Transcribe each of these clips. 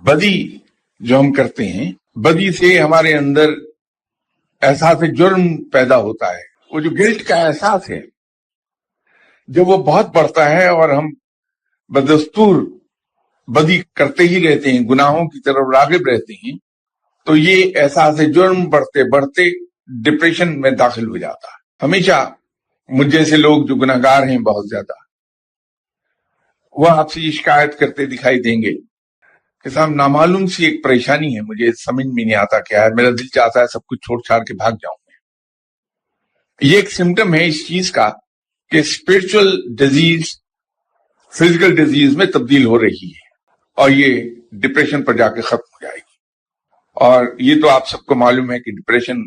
بدی جو ہم کرتے ہیں، بدی سے ہمارے اندر احساس جرم پیدا ہوتا ہے. وہ جو گلٹ کا احساس ہے جب وہ بہت بڑھتا ہے اور ہم بدستور بدی کرتے ہی رہتے ہیں، گناہوں کی طرف راغب رہتے ہیں، تو یہ احساس جرم بڑھتے بڑھتے ڈپریشن میں داخل ہو جاتا ہے. ہمیشہ مجھ جیسے لوگ جو گناہگار ہیں بہت زیادہ، وہ آپ سے یہ شکایت کرتے دکھائی دیں گے کہ صاحب نامعلوم سی ایک پریشانی ہے، مجھے سمجھ میں نہیں آتا کیا ہے، میرا دل چاہتا ہے سب کچھ چھوڑ چھاڑ کے بھاگ جاؤں میں. یہ ایک سمٹم ہے اس چیز کا کہ اسپرچل ڈیزیز فزیکل ڈیزیز میں تبدیل ہو رہی ہے اور یہ ڈپریشن پر جا کے ختم ہو جائے گی. اور یہ تو آپ سب کو معلوم ہے کہ ڈپریشن،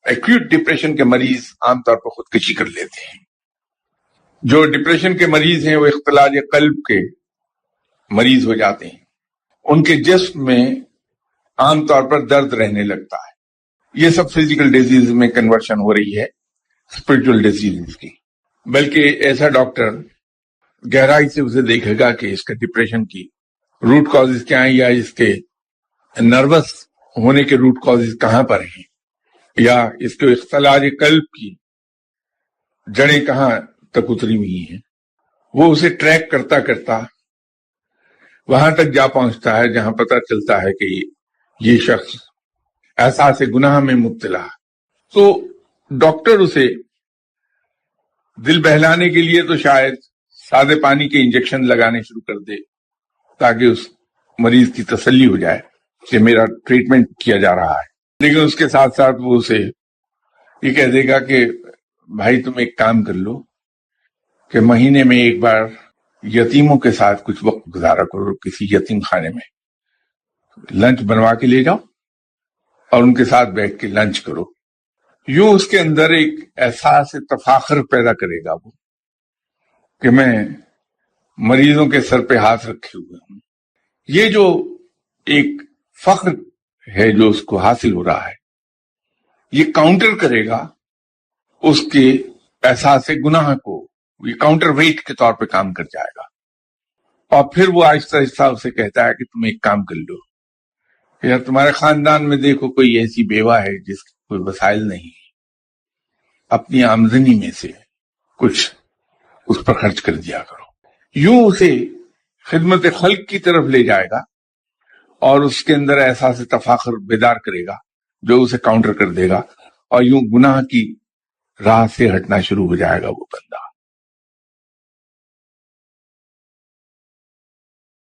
ایکیوٹ ڈپریشن کے مریض عام طور پر خودکشی کر لیتے ہیں. جو ڈپریشن کے مریض ہیں وہ اختلال قلب کے مریض ہو جاتے ہیں، ان کے جسم میں عام طور پر درد رہنے لگتا ہے. یہ سب فزیکل ڈیزیز میں کنورشن ہو رہی ہے اسپرچل ڈیزیز کی. بلکہ ایسا ڈاکٹر گہرائی سے اسے دیکھے گا کہ اس کا ڈپریشن کی روٹ کازز کیا ہیں، یا اس کے نروس ہونے کے روٹ کازز کہاں پر ہیں، یا اس کے اختلال قلب کی جڑیں کہاں تک اتری ہوئی ہیں. وہ اسے ٹریک کرتا کرتا وہاں تک جا پہنچتا ہے جہاں پتہ چلتا ہے کہ یہ شخص احساس گناہ میں مبتلا ہے. تو ڈاکٹر اسے دل بہلانے کے لیے تو شاید سادے پانی کے انجیکشن لگانے شروع کر دے تاکہ اس مریض کی تسلی ہو جائے کہ میرا ٹریٹمنٹ کیا جا رہا ہے. لیکن اس کے ساتھ ساتھ وہ اسے یہ کہہ دے گا کہ بھائی تم ایک کام کر لو کہ مہینے میں ایک بار یتیموں کے ساتھ کچھ وقت گزارا کرو، کسی یتیم خانے میں لنچ بنوا کے لے جاؤ اور ان کے ساتھ بیٹھ کے لنچ کرو. یوں اس کے اندر ایک احساس تفاخر پیدا کرے گا وہ کہ میں مریضوں کے سر پہ ہاتھ رکھے ہوئے ہوں. یہ جو ایک فخر ہے جو اس کو حاصل ہو رہا ہے، یہ کاؤنٹر کرے گا اس کے احساس گناہ کو، یہ کاؤنٹر ویٹ کے طور پہ کام کر جائے گا. اور پھر وہ آہستہ آہستہ اسے کہتا ہے کہ تم ایک کام کر لو، یار تمہارے خاندان میں دیکھو کوئی ایسی بیوہ ہے جس کے کوئی وسائل نہیں، اپنی آمدنی میں سے کچھ اس پر خرچ کر دیا کرو. یوں اسے خدمت خلق کی طرف لے جائے گا اور اس کے اندر احساس تفاخر بیدار کرے گا جو اسے کاؤنٹر کر دے گا، اور یوں گناہ کی راہ سے ہٹنا شروع ہو جائے گا وہ بندہ.